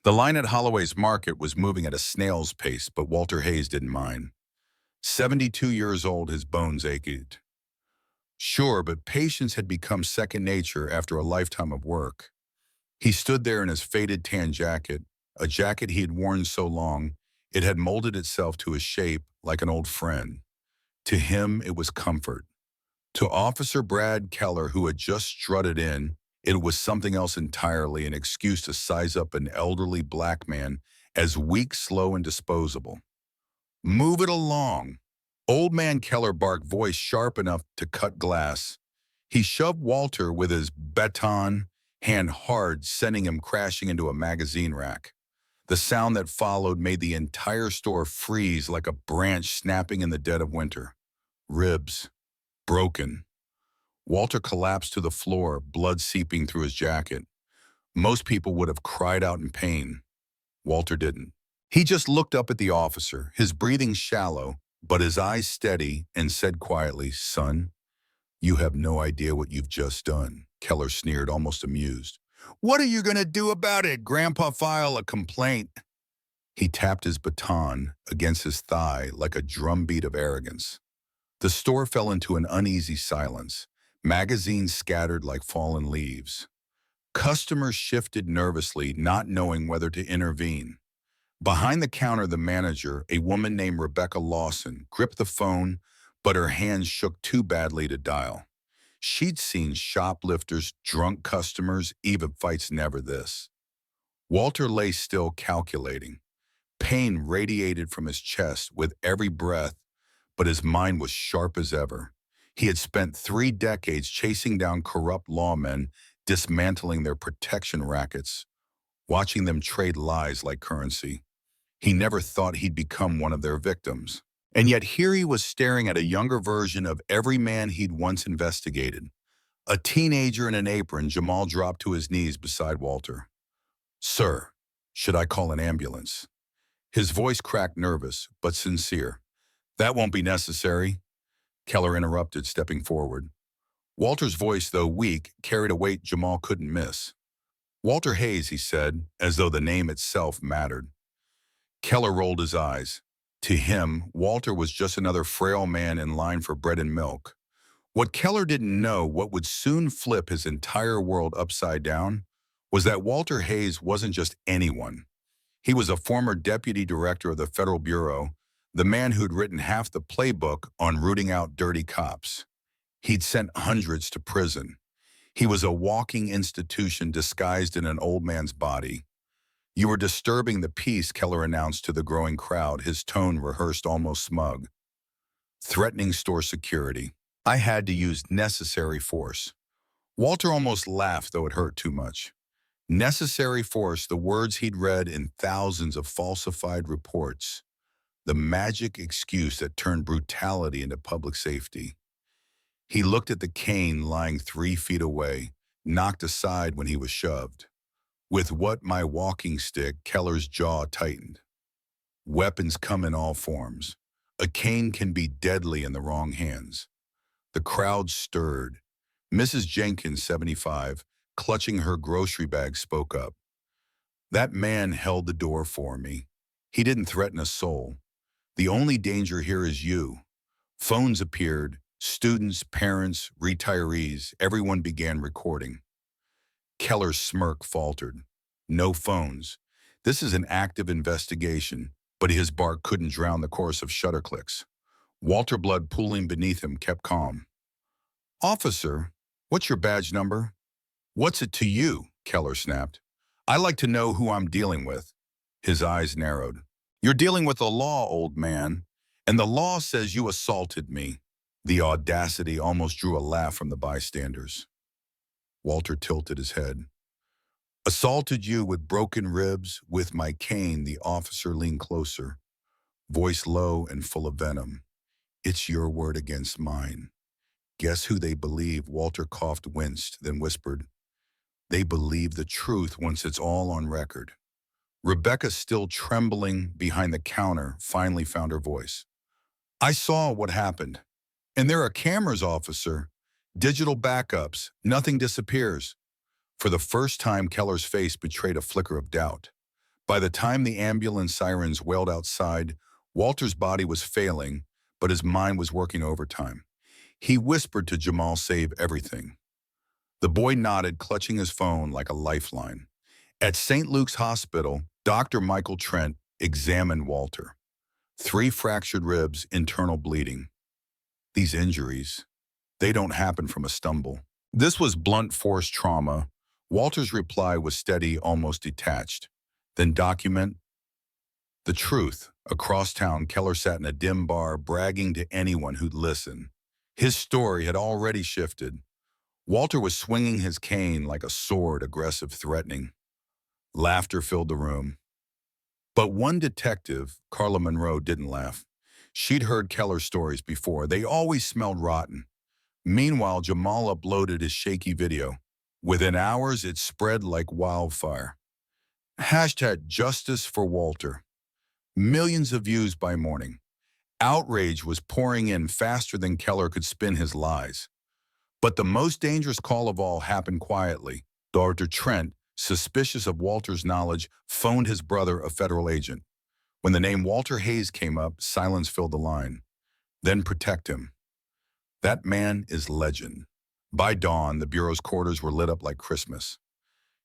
The line at Holloway's Market was moving at a snail's pace, but Walter Hayes didn't mind. 72 years old, his bones ached. Sure, but patience had become second nature after a lifetime of work. He stood there in his faded tan jacket, a jacket he had worn so long, it had molded itself to his shape like an old friend. To him, it was comfort. To Officer Brad Keller, who had just strutted in, it was something else entirely, an excuse to size up an elderly black man as weak, slow, and disposable. Move it along. Old man Keller barked, voice sharp enough to cut glass. He shoved Walter with his baton, hand hard, sending him crashing into a magazine rack. The sound that followed made the entire store freeze like a branch snapping in the dead of winter. Ribs. Broken. Walter collapsed to the floor, blood seeping through his jacket. Most people would have cried out in pain. Walter didn't. He just looked up at the officer, his breathing shallow, but his eyes steady, and said quietly, "Son, you have no idea what you've just done." Keller sneered, almost amused. "What are you going to do about it? Grandpa file a complaint." He tapped his baton against his thigh like a drumbeat of arrogance. The store fell into an uneasy silence. Magazines scattered like fallen leaves. Customers shifted nervously, not knowing whether to intervene. Behind the counter, the manager, a woman named Rebecca Lawson, gripped the phone, but her hands shook too badly to dial. She'd seen shoplifters, drunk customers, even fights never this. Walter lay still, calculating. Pain radiated from his chest with every breath, but his mind was sharp as ever. He had spent 3 decades chasing down corrupt lawmen, dismantling their protection rackets, watching them trade lies like currency. He never thought he'd become one of their victims. And yet here he was staring at a younger version of every man he'd once investigated. A teenager in an apron, Jamal dropped to his knees beside Walter. "Sir, should I call an ambulance?" His voice cracked, nervous, but sincere. "That won't be necessary," Keller interrupted, stepping forward. Walter's voice, though weak, carried a weight Jamal couldn't miss. "Walter Hayes," he said, as though the name itself mattered. Keller rolled his eyes. To him, Walter was just another frail man in line for bread and milk. What Keller didn't know, what would soon flip his entire world upside down, was that Walter Hayes wasn't just anyone. He was a former deputy director of the Federal Bureau, the man who'd written half the playbook on rooting out dirty cops. He'd sent hundreds to prison. He was a walking institution disguised in an old man's body. "You were disturbing the peace," Keller announced to the growing crowd, his tone rehearsed, almost smug. "Threatening store security. I had to use necessary force." Walter almost laughed, though it hurt too much. Necessary force, the words he'd read in thousands of falsified reports. The magic excuse that turned brutality into public safety. He looked at the cane lying 3 feet away, knocked aside when he was shoved. "With what, my walking stick?" Keller's jaw tightened. "Weapons come in all forms. A cane can be deadly in the wrong hands." The crowd stirred. Mrs. Jenkins, 75, clutching her grocery bag, spoke up. "That man held the door for me. He didn't threaten a soul. The only danger here is you." Phones appeared. Students, parents, retirees, everyone began recording. Keller's smirk faltered. "No phones. This is an active investigation," but his bark couldn't drown the chorus of shutter clicks. Walter, blood pooling beneath him, kept calm. "Officer, what's your badge number?" "What's it to you?" Keller snapped. "I like to know who I'm dealing with." His eyes narrowed. "You're dealing with the law, old man, and the law says you assaulted me." The audacity almost drew a laugh from the bystanders. Walter tilted his head. "Assaulted you with broken ribs, with my cane." The officer leaned closer, voice low and full of venom. "It's your word against mine." "Guess who they believe?" Walter coughed, winced, then whispered. "They believe the truth once it's all on record." Rebecca, still trembling behind the counter, finally found her voice. "I saw what happened. And there are cameras, officer. Digital backups. Nothing disappears." For the first time, Keller's face betrayed a flicker of doubt. By the time the ambulance sirens wailed outside, Walter's body was failing, but his mind was working overtime. He whispered to Jamal, "Save everything." The boy nodded, clutching his phone like a lifeline. At St. Luke's Hospital, Dr. Michael Trent examined Walter. 3 fractured ribs, internal bleeding. These injuries, they don't happen from a stumble. This was blunt force trauma. Walter's reply was steady, almost detached. Then document the truth. Across town, Keller sat in a dim bar, bragging to anyone who'd listen. His story had already shifted. Walter was swinging his cane like a sword, aggressive, threatening. Laughter filled the room. But one detective, Carla Monroe, didn't laugh. She'd heard Keller's stories before. They always smelled rotten. Meanwhile, Jamal uploaded his shaky video. Within hours, it spread like wildfire. Hashtag justice for Walter. Millions of views by morning. Outrage was pouring in faster than Keller could spin his lies. But the most dangerous call of all happened quietly. Dr. Trent, suspicious of Walter's knowledge, phoned his brother, a federal agent. When the name Walter Hayes came up, silence filled the line. Then protect him. That man is legend. By dawn, the Bureau's quarters were lit up like Christmas.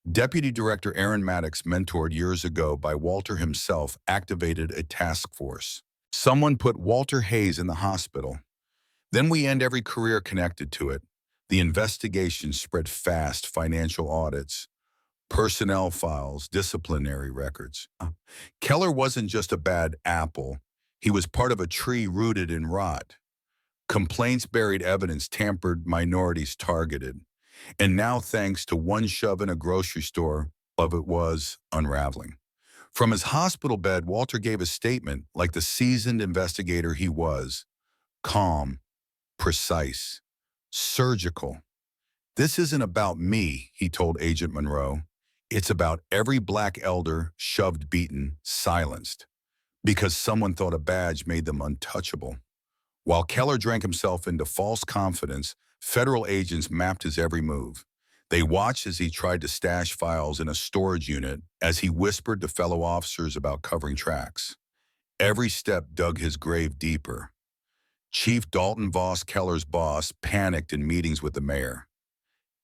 Deputy Director Aaron Maddox, mentored years ago by Walter himself, activated a task force. Someone put Walter Hayes in the hospital. Then we end every career connected to it. The investigation spread fast: financial audits, personnel files, disciplinary records. Keller wasn't just a bad apple. He was part of a tree rooted in rot. Complaints buried evidence, tampered, minorities targeted. And now, thanks to one shove in a grocery store, of it was unraveling. From his hospital bed, Walter gave a statement like the seasoned investigator he was. Calm, precise, surgical. "This isn't about me," he told Agent Monroe. "It's about every black elder shoved, beaten, silenced, because someone thought a badge made them untouchable." While Keller drank himself into false confidence, federal agents mapped his every move. They watched as he tried to stash files in a storage unit, as he whispered to fellow officers about covering tracks. Every step dug his grave deeper. Chief Dalton Voss, Keller's boss, panicked in meetings with the mayor.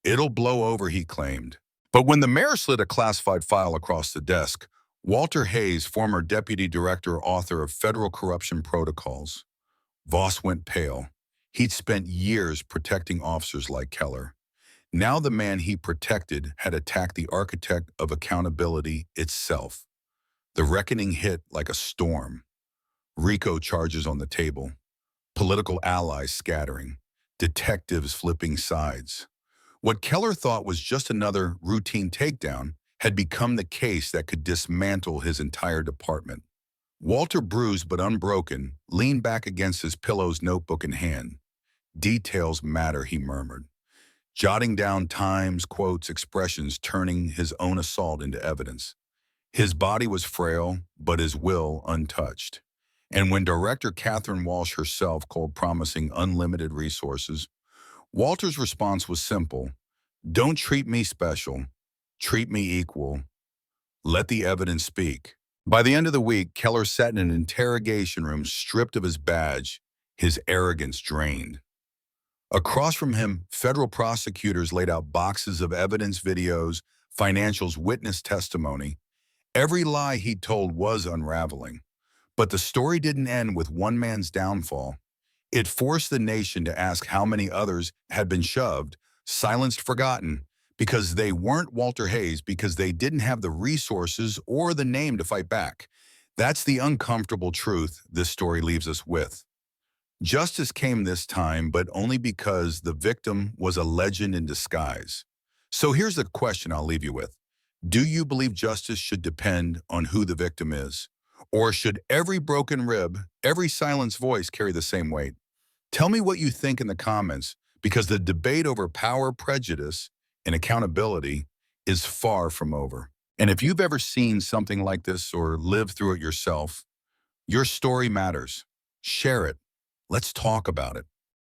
"It'll blow over," he claimed. But when the mayor slid a classified file across the desk, Walter Hayes, former deputy director, author of Federal Corruption Protocols, Voss went pale. He'd spent years protecting officers like Keller. Now the man he protected had attacked the architect of accountability itself. The reckoning hit like a storm. RICO charges on the table, political allies scattering, detectives flipping sides. What Keller thought was just another routine takedown had become the case that could dismantle his entire department. Walter, bruised but unbroken, leaned back against his pillows, notebook in hand. "Details matter," he murmured, jotting down times, quotes, expressions, turning his own assault into evidence. His body was frail, but his will untouched. And when Director Catherine Walsh herself called promising unlimited resources, Walter's response was simple: "Don't treat me special. Treat me equal. Let the evidence speak." By the end of the week, Keller sat in an interrogation room, stripped of his badge, his arrogance drained. Across from him, federal prosecutors laid out boxes of evidence, videos, financials, witness testimony. Every lie he told was unraveling. But the story didn't end with one man's downfall. It forced the nation to ask how many others had been shoved, silenced, forgotten, because they weren't Walter Hayes, because they didn't have the resources or the name to fight back. That's the uncomfortable truth this story leaves us with. Justice came this time, but only because the victim was a legend in disguise. So here's the question I'll leave you with. Do you believe justice should depend on who the victim is? Or should every broken rib, every silenced voice carry the same weight? Tell me what you think in the comments, because the debate over power, prejudice, and accountability is far from over. And if you've ever seen something like this or lived through it yourself, your story matters. Share it. Let's talk about it.